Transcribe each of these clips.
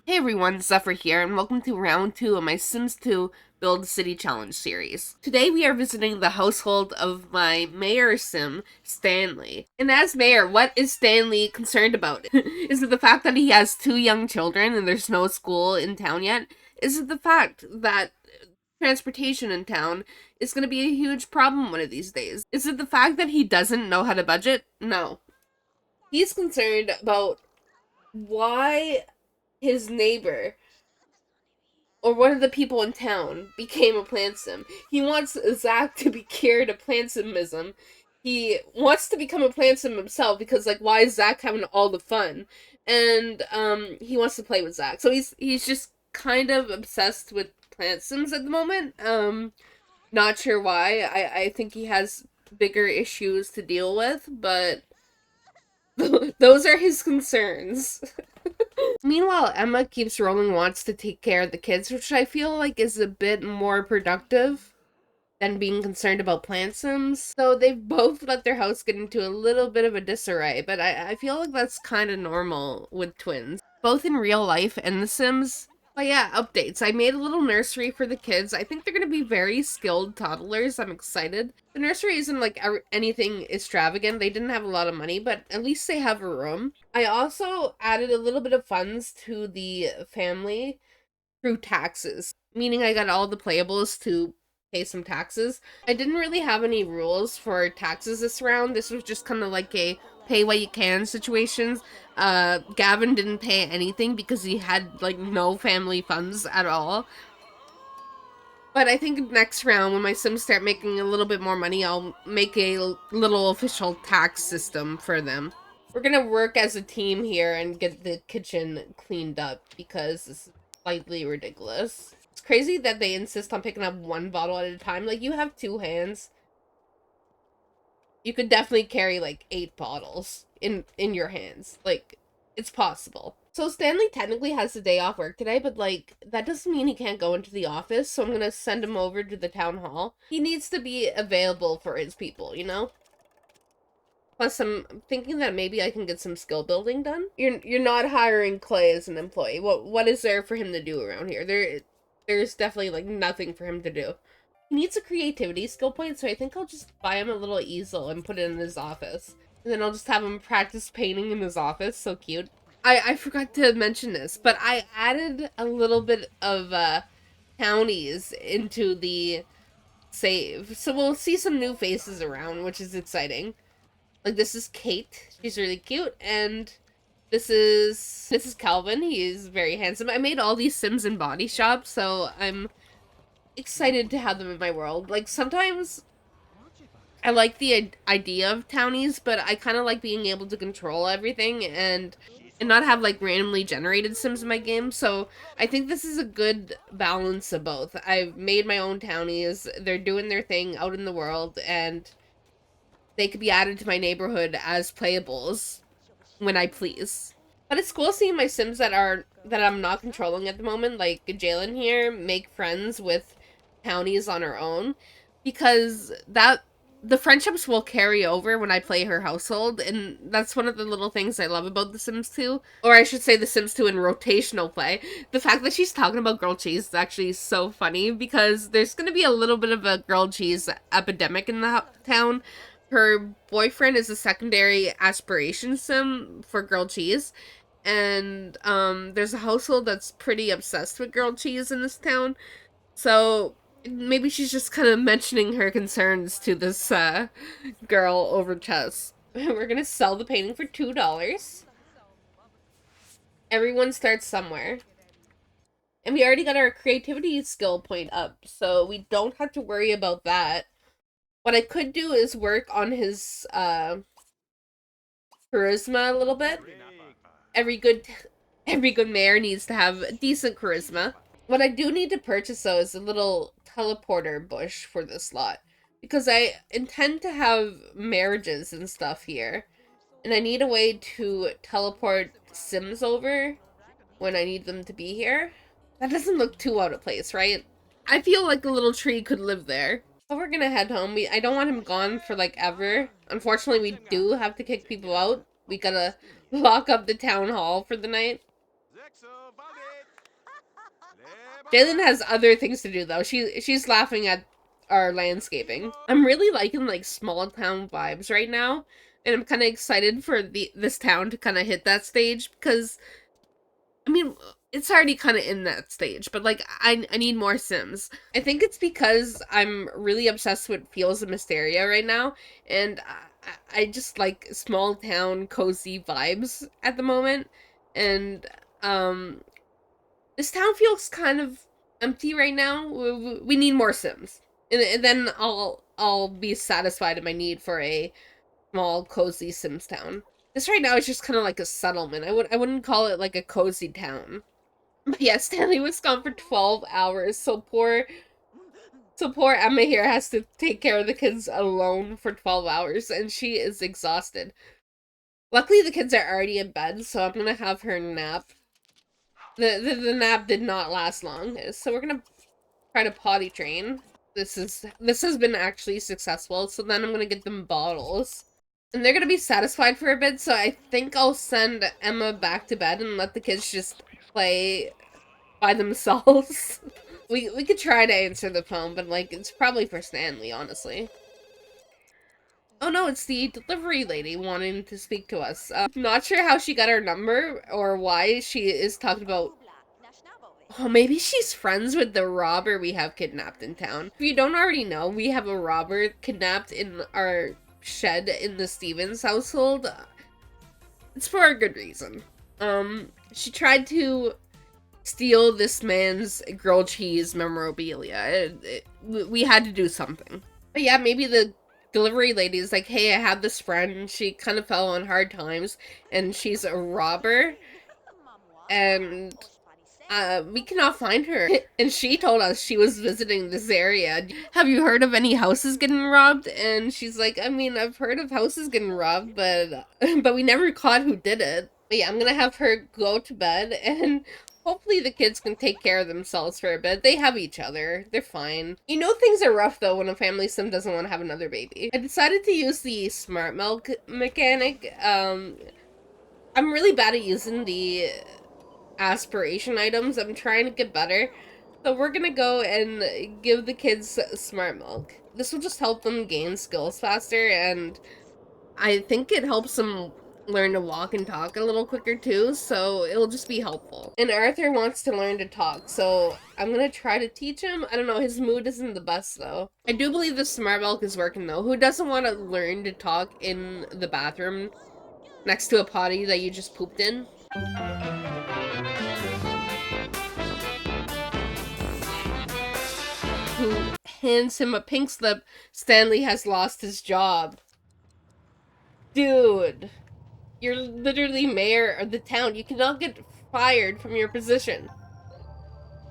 Hey everyone, Zephyr here, and welcome to round 2 of my Sims 2 Build City Challenge series. Today we are visiting the household of my mayor sim, Stanley. And as mayor, what is Stanley concerned about? Is it the fact that he has 2 young children and there's no school in town yet? Is it the fact that transportation in town is going to be a huge problem one of these days? Is it the fact that he doesn't know how to budget? No. He's concerned about why his neighbor or one of the people in town became a plant sim. He wants Zach to be cured of plant simism. He wants to become a plant sim himself because, like, why is Zach having all the fun? And he wants to play with Zach. So he's just kind of obsessed with plant sims at the moment. Not sure why. I think he has bigger issues to deal with, but those are his concerns. Meanwhile, Emma keeps rolling wants to take care of the kids, which I feel like is a bit more productive than being concerned about plant sims. So they've both let their house get into a little bit of a disarray, but I feel like that's kind of normal with twins, both in real life and The Sims. But yeah, updates. I made a little nursery for the kids. I think they're going to be very skilled toddlers. I'm excited. The nursery isn't like anything extravagant. They didn't have a lot of money, but at least they have a room. I also added a little bit of funds to the family through taxes, meaning I got all the playables to pay some taxes. I didn't really have any rules for taxes this round. This was just kind of like a pay what you can situations. Gavin didn't pay anything because he had like no family funds at all. But I think next round, when my Sims start making a little bit more money, I'll make a little official tax system for them. We're gonna work as a team here and get the kitchen cleaned up because this is slightly ridiculous. It's crazy that they insist on picking up one bottle at a time. Like, you have 2 hands. You could definitely carry like 8 bottles in your hands. Like, it's possible. So Stanley technically has the day off work today, but like that doesn't mean he can't go into the office, so I'm gonna send him over to the town hall. He needs to be available for his people, you know? Plus, I'm thinking that maybe I can get some skill building done. You're not hiring Clay as an employee. What is there for him to do around here? There's definitely like nothing for him to do. He needs a creativity skill point, so I think I'll just buy him a little easel and put it in his office. And then I'll just have him practice painting in his office. So cute. I forgot to mention this, but I added a little bit of townies into the save. So we'll see some new faces around, which is exciting. Like, this is Kate. She's really cute. And this is Calvin. He is very handsome. I made all these Sims in Body Shop, so I'm excited to have them in my world. Like, sometimes I like the idea of townies, but I kind of like being able to control everything and not have like randomly generated Sims in my game. So I think this is a good balance of both. I've made my own townies. They're doing their thing out in the world, and they could be added to my neighborhood as playables when I please. But it's cool seeing my Sims that I'm not controlling at the moment, like Jalen here, make friends with townies on her own, because the friendships will carry over when I play her household, and that's one of the little things I love about The Sims 2. Or I should say The Sims 2 in rotational play. The fact that she's talking about grilled cheese is actually so funny, because there's going to be a little bit of a grilled cheese epidemic in the town. Her boyfriend is a secondary aspiration sim for grilled cheese, and there's a household that's pretty obsessed with grilled cheese in this town. So maybe she's just kind of mentioning her concerns to this girl over chess. We're gonna sell the painting for $2. Everyone starts somewhere. And we already got our creativity skill point up, so we don't have to worry about that. What I could do is work on his charisma a little bit. Every good mayor needs to have decent charisma. What I do need to purchase, though, is a little teleporter bush for this lot, because I intend to have marriages and stuff here, and I need a way to teleport Sims over when I need them to be here. That doesn't look too out of place, right? I feel like a little tree could live there. So we're gonna head home. I don't want him gone for like ever. Unfortunately, we do have to kick people out, we gotta lock up the town hall for the night. Jalen has other things to do though. She's laughing at our landscaping. I'm really liking like small town vibes right now, and I'm kind of excited for this town to kind of hit that stage because I mean it's already kind of in that stage, but like I need more Sims. I think it's because I'm really obsessed with Feels of Mysteria right now, and I just like small town cozy vibes at the moment, and um this town feels kind of empty right now. We need more Sims, and then I'll be satisfied in my need for a small cozy Sims town. This right now is just kind of like a settlement. I wouldn't call it like a cozy town. But yeah, Stanley was gone for 12 hours, so poor Emma here has to take care of the kids alone for 12 hours, and she is exhausted. Luckily, the kids are already in bed, so I'm gonna have her nap. The nap did not last long, so we're gonna try to potty train. This has been actually successful, so then I'm gonna get them bottles. And they're gonna be satisfied for a bit, so I think I'll send Emma back to bed and let the kids just play by themselves. we could try to answer the phone, but like it's probably for Stanley, honestly. Oh no, it's the delivery lady wanting to speak to us. Not sure how she got our number or why she is talking about. Oh, maybe she's friends with the robber we have kidnapped in town. If you don't already know, we have a robber kidnapped in our shed in the Stevens household. It's for a good reason. She tried to steal this man's grilled cheese memorabilia. We had to do something. But yeah, maybe the delivery lady is like, hey, I have this friend. She kind of fell on hard times, and she's a robber. And we cannot find her. And she told us she was visiting this area. Have you heard of any houses getting robbed? And she's like, I mean, I've heard of houses getting robbed, but we never caught who did it. But yeah, I'm gonna have her go to bed, and hopefully the kids can take care of themselves for a bit. They have each other. They're fine. You know things are rough though when a family sim doesn't want to have another baby. I decided to use the smart milk mechanic. I'm really bad at using the aspiration items. I'm trying to get better. So we're gonna go and give the kids smart milk. This will just help them gain skills faster, and I think it helps them learn to walk and talk a little quicker too, so it'll just be helpful. And Arthur wants to learn to talk, so I'm gonna try to teach him. I don't know, his mood isn't the best though. I do believe the smart milk is working though. Who doesn't want to learn to talk in the bathroom next to a potty that you just pooped in? Who hands him a pink slip, Stanley has lost his job. Dude, you're literally mayor of the town. You cannot get fired from your position.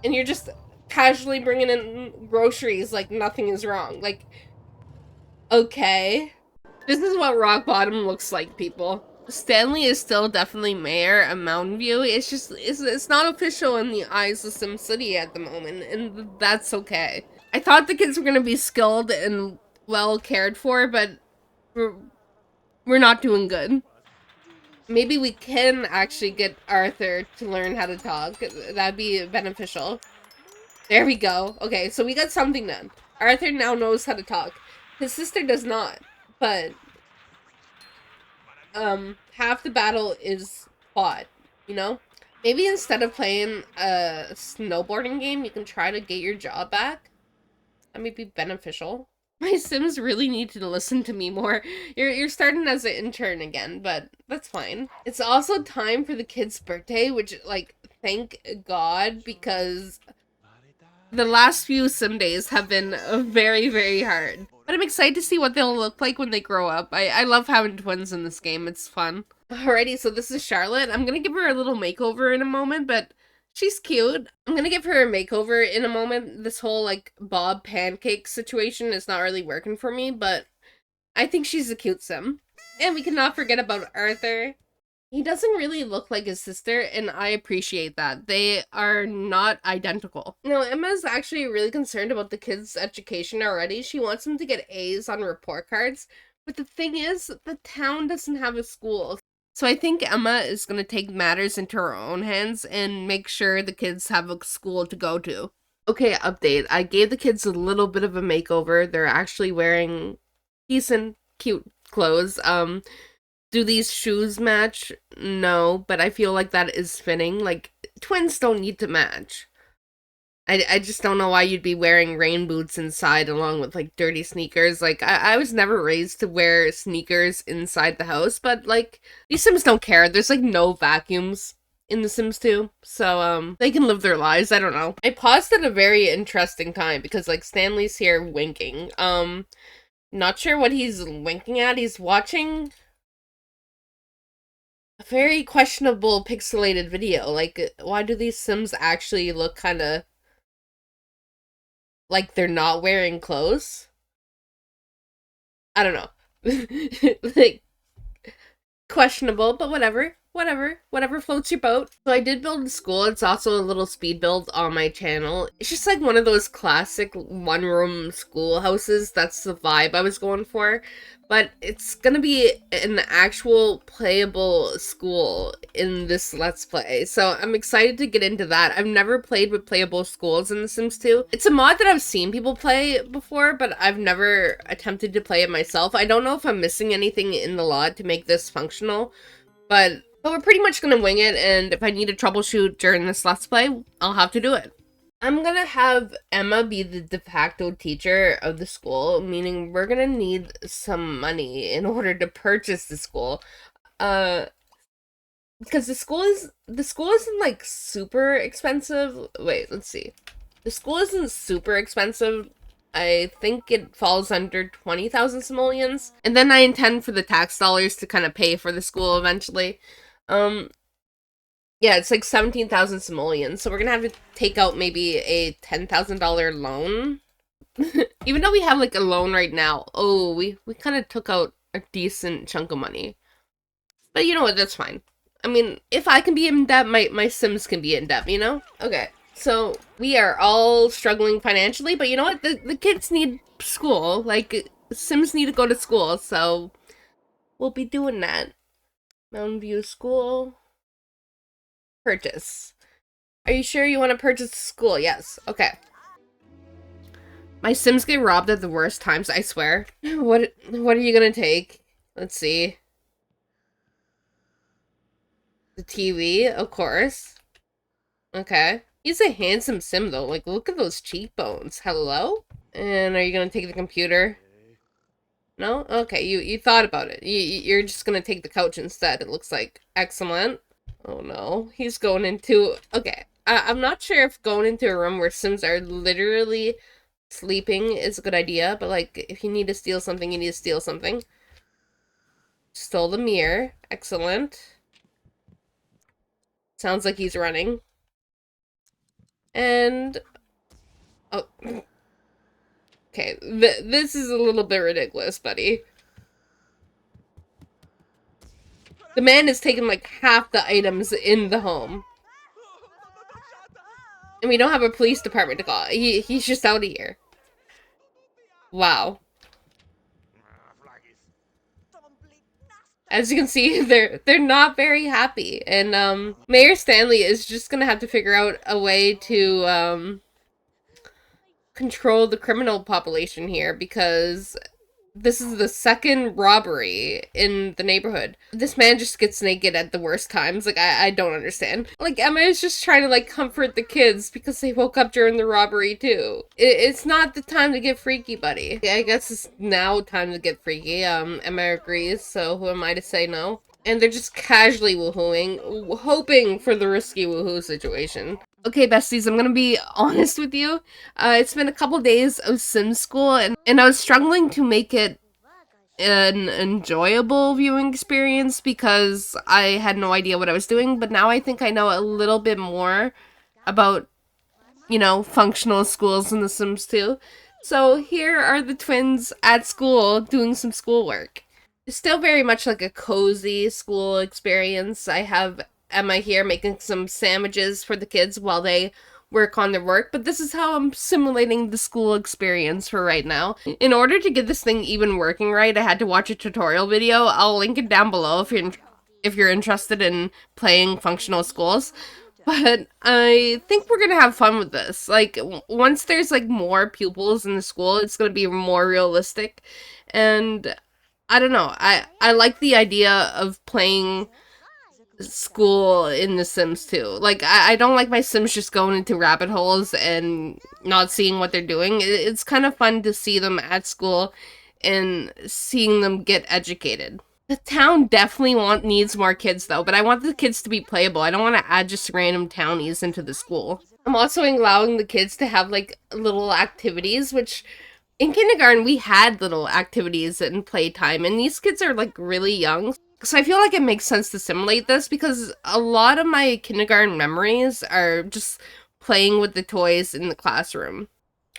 And you're just casually bringing in groceries like nothing is wrong. Like, okay. This is what rock bottom looks like, people. Stanley is still definitely mayor of Mountainview. It's just, it's not official in the eyes of SimCity at the moment, and that's okay. I thought the kids were gonna be skilled and well cared for, but we're not doing good. Maybe we can actually get Arthur to learn how to talk. That'd be beneficial. There we go. Okay, so we got something done. Arthur now knows how to talk. His sister does not, but half the battle is fought, you know? Maybe instead of playing a snowboarding game, you can try to get your job back. That may be beneficial. My Sims really need to listen to me more. You're starting as an intern again, but that's fine. It's also time for the kid's birthday, which, like, thank God, because the last few Sim days have been very, very hard. But I'm excited to see what they'll look like when they grow up. I love having twins in this game. It's fun. Alrighty, so this is Charlotte. I'm gonna give her a little makeover in a moment, but she's cute. I'm gonna give her a makeover in a moment. This whole, like, Bob pancake situation is not really working for me, but I think she's a cute Sim. And we cannot forget about Arthur. He doesn't really look like his sister, and I appreciate that. They are not identical. No, Emma's actually really concerned about the kids' education already. She wants them to get A's on report cards. But the thing is, the town doesn't have a school. So I think Emma is going to take matters into her own hands and make sure the kids have a school to go to. Okay, update. I gave the kids a little bit of a makeover. They're actually wearing decent, cute clothes. Do these shoes match? No, but I feel like that is fitting. Like, twins don't need to match. I just don't know why you'd be wearing rain boots inside along with, like, dirty sneakers. Like, I was never raised to wear sneakers inside the house, but, like, these Sims don't care. There's, like, no vacuums in The Sims 2, so, they can live their lives. I don't know. I paused at a very interesting time because, like, Stanley's here winking. Not sure what he's winking at. He's watching a very questionable pixelated video. Like, why do these Sims actually look kind of like they're not wearing clothes? I don't know. Like, questionable, but whatever. Whatever floats your boat. So I did build a school. It's also a little speed build on my channel. It's just like one of those classic one-room schoolhouses. That's the vibe I was going for. But it's gonna be an actual playable school in this Let's Play. So I'm excited to get into that. I've never played with playable schools in The Sims 2. It's a mod that I've seen people play before, but I've never attempted to play it myself. I don't know if I'm missing anything in the lot to make this functional, but we're pretty much gonna wing it, and if I need to troubleshoot during this Let's Play, I'll have to do it. I'm gonna have Emma be the de facto teacher of the school, meaning we're gonna need some money in order to purchase the school. Because the school isn't like super expensive. Wait, let's see. The school isn't super expensive. I think it falls under 20,000 simoleons. And then I intend for the tax dollars to kind of pay for the school eventually. Yeah, it's like 17,000 simoleons, so we're gonna have to take out maybe a $10,000 loan. Even though we have like a loan right now. Oh, we kind of took out a decent chunk of money. But you know what, that's fine. I mean, if I can be in debt, my Sims can be in debt, you know? Okay, so we are all struggling financially, but you know what? The kids need school. Like, Sims need to go to school, so we'll be doing that. Mountainview School. Purchase. Are you sure you want to purchase the school? Yes. Okay. My Sims get robbed at the worst times, I swear. What are you gonna take? Let's see. The TV, of course. Okay. He's a handsome Sim, though. Like, look at those cheekbones. Hello? And are you gonna take the computer? No? Okay, you thought about it. You're just gonna take the couch instead, it looks like. Excellent. Oh no, he's going into... Okay, I'm not sure if going into a room where Sims are literally sleeping is a good idea, but like, if you need to steal something, you need to steal something. Stole the mirror. Excellent. Sounds like he's running. And... Oh. Okay, this is a little bit ridiculous, buddy. The man has taken like half the items in the home. And we don't have a police department to call. He's just out of here. Wow. As you can see, they're not very happy. And Mayor Stanley is just gonna have to figure out a way to control the criminal population here, because this is the second robbery in the neighborhood. This man just gets naked at the worst times. Like, I don't understand. Like, Emma is just trying to, like, comfort the kids because they woke up during the robbery, too. It's not the time to get freaky, buddy. Yeah, I guess it's now time to get freaky. Emma agrees, so who am I to say no? And they're just casually woohooing, hoping for the risky woohoo situation. Okay, besties, I'm gonna be honest with you. It's been a couple days of sim school, and I was struggling to make it an enjoyable viewing experience because I had no idea what I was doing, but now I think I know a little bit more about, you know, functional schools in The Sims 2. So here are the twins at school doing some schoolwork. It's still very much like a cozy school experience. I have Emma here making some sandwiches for the kids while they work on their work, but this is how I'm simulating the school experience for right now. In order to get this thing even working right, I had to watch a tutorial video. I'll link it down below if you're interested in playing functional schools. But I think we're gonna have fun with this. Like, once there's like more pupils in the school, it's gonna be more realistic. And I don't know. I like the idea of playing school in The Sims too. Like, I don't like my Sims just going into rabbit holes and not seeing what they're doing. It's kind of fun to see them at school and seeing them get educated. The town definitely needs more kids though, but I want the kids to be playable. I don't want to add just random townies into the school. I'm also allowing the kids to have like little activities, which in kindergarten we had little activities and playtime, and these kids are like really young. So I feel like it makes sense to simulate this because a lot of my kindergarten memories are just playing with the toys in the classroom.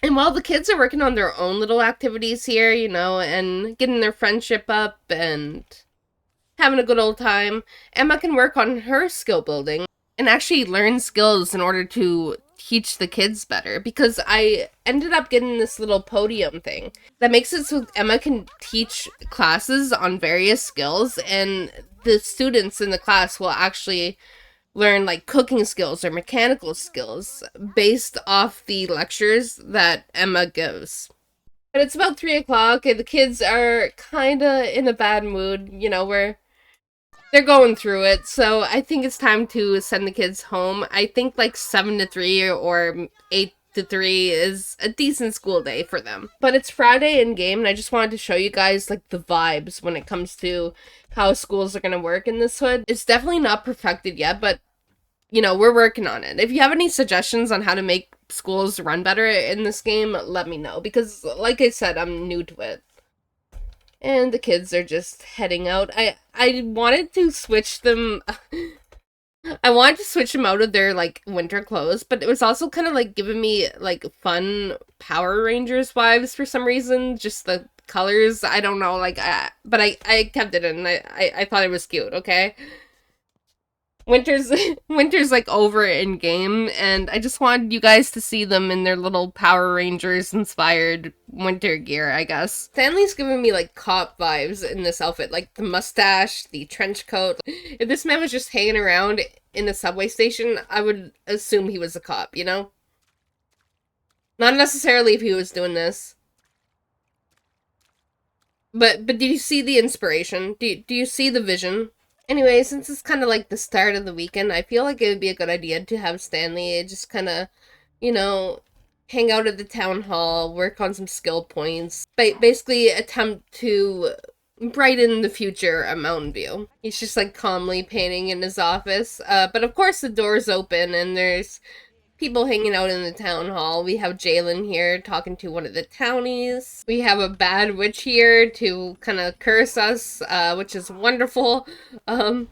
And while the kids are working on their own little activities here, you know, and getting their friendship up and having a good old time, Emma can work on her skill building and actually learn skills in order to teach the kids better, because I ended up getting this little podium thing that makes it so Emma can teach classes on various skills, and the students in the class will actually learn like cooking skills or mechanical skills based off the lectures that Emma gives. But it's about 3 o'clock and the kids are kinda in a bad mood, you know, where they're going through it, so I think it's time to send the kids home. I think like 7 to 3 or 8 to 3 is a decent school day for them. But it's Friday in game, and I just wanted to show you guys like the vibes when it comes to how schools are going to work in this hood. It's definitely not perfected yet, but you know, we're working on it. If you have any suggestions on how to make schools run better in this game, let me know, because like I said, I'm new to it. And the kids are just heading out. I wanted to switch them. I wanted to switch them out of their like winter clothes, but it was also kind of like giving me like fun Power Rangers vibes for some reason. Just the colors, I don't know. Like, but I kept it in. I thought it was cute. Okay. Winter's like over in game, and I just wanted you guys to see them in their little Power Rangers inspired winter gear, I guess. Stanley's giving me like cop vibes in this outfit, like the mustache, the trench coat. If this man was just hanging around in a subway station, I would assume he was a cop, you know? Not necessarily if he was doing this. But did you see the inspiration? Do you see the vision? Anyway, since it's kind of like the start of the weekend, I feel like it would be a good idea to have Stanley just kind of, you know, hang out at the town hall, work on some skill points, basically attempt to brighten the future at Mountainview. He's just like calmly painting in his office, but of course the door's open and there's people hanging out in the town hall. We have Jalen here talking to one of the townies. We have a bad witch here to kind of curse us, which is wonderful. You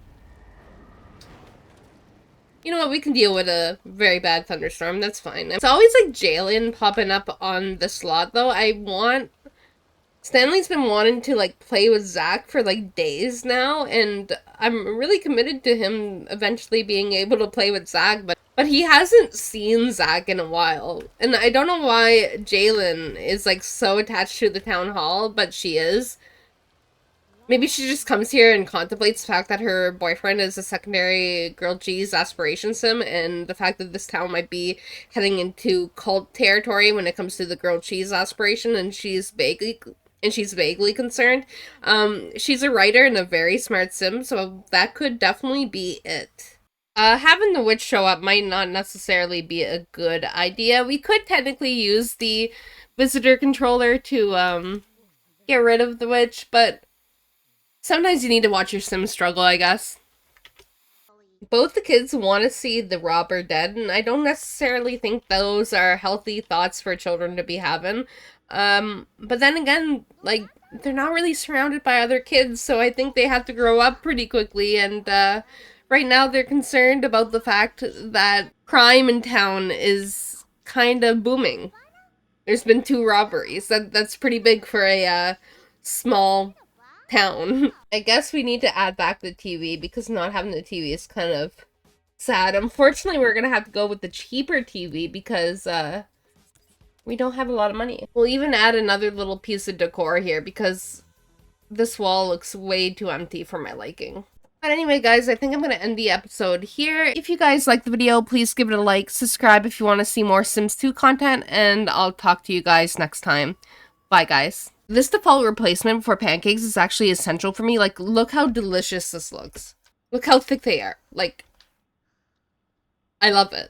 know what? We can deal with a very bad thunderstorm. That's fine. It's always like Jalen popping up on the slot, though. Stanley's been wanting to like play with Zach for like days now, and I'm really committed to him eventually being able to play with Zach, but he hasn't seen Zach in a while. And I don't know why Jalen is like so attached to the town hall, but she is. Maybe she just comes here and contemplates the fact that her boyfriend is a secondary grilled cheese aspiration sim, and the fact that this town might be heading into cult territory when it comes to the grilled cheese aspiration, and she's vaguely concerned. She's a writer and a very smart sim, so that could definitely be it. Having the witch show up might not necessarily be a good idea. We could technically use the visitor controller to, get rid of the witch, but sometimes you need to watch your sim struggle, I guess. Both the kids want to see the robber dead, and I don't necessarily think those are healthy thoughts for children to be having. But then again, like, they're not really surrounded by other kids, so I think they have to grow up pretty quickly, and, right now they're concerned about the fact that crime in town is kind of booming. There's been 2 robberies. That's pretty big for a, small town. I guess we need to add back the TV, because not having the TV is kind of sad. Unfortunately, we're gonna have to go with the cheaper TV, because, we don't have a lot of money. We'll even add another little piece of decor here, because this wall looks way too empty for my liking. But anyway, guys, I think I'm going to end the episode here. If you guys like the video, please give it a like, subscribe if you want to see more Sims 2 content, and I'll talk to you guys next time. Bye, guys. This default replacement for pancakes is actually essential for me. Like, look how delicious this looks. Look how thick they are. Like, I love it.